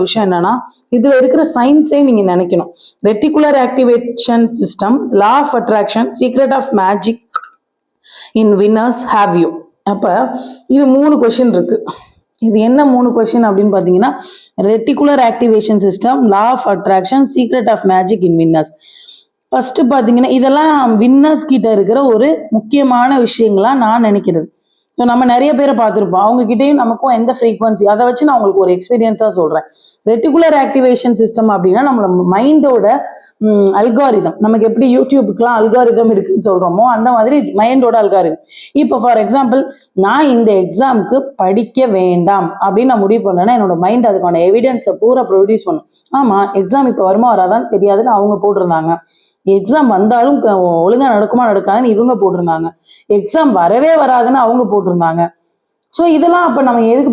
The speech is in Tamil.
விஷயம் என்னன்னா, இதுல இருக்கிற சயின்ஸே நீங்க நினைக்கணும். Reticular activation system, law of attraction, secret of magic in winners have you. அப்ப இது 3 கொஸ்டின் இருக்கு. இது என்ன 3 கொஸ்டின் அப்படின்னு பாத்தீங்கன்னா, reticular activation system, law of attraction, secret of magic in winners. First பாத்தீங்கன்னா இதெல்லாம் வின்னர்ஸ் கிட்ட இருக்கிற ஒரு முக்கியமான விஷயங்களா நான் நினைக்கிறது. ஸோ நம்ம நிறைய பேரை பார்த்துருப்போம், அவங்க கிட்டேயும் நமக்கும் எந்த ஃப்ரீக்வன்சி, அதை வச்சு நான் உங்களுக்கு ஒரு எக்ஸ்பீரியன்ஸா சொல்றேன். ரெட்டிகுலர் ஆக்டிவேஷன் சிஸ்டம் அப்படின்னா நம்மளோட மைண்டோட அல்காரிதம். நமக்கு எப்படி யூடியூபுக்குலாம் அல்காரிதம் இருக்குன்னு சொல்றோமோ அந்த மாதிரி மைண்டோட அல்காரிதம். இப்போ ஃபார் எக்ஸாம்பிள், நான் இந்த எக்ஸாமுக்கு படிக்க வேண்டாம் அப்படின்னு நான் முடிவு பண்ணேன்னா என்னோட மைண்ட் அதுக்கான எவிடன்ஸை பூரா ப்ரொடியூஸ் பண்ணும். ஆமா, எக்ஸாம் இப்போ வருமா வராதான்னு தெரியாதுன்னு அவங்க போட்டிருந்தாங்க. எக்ஸாம் வந்தாலும் ஒழுங்கா நடக்குமா நடக்காதுன்னு இவங்க போட்டிருந்தாங்க. எக்ஸாம் வரவே வராதுன்னு அவங்க போட்டிருந்தாங்க. ஸோ இதெல்லாம் அப்ப நம்ம எதுக்கு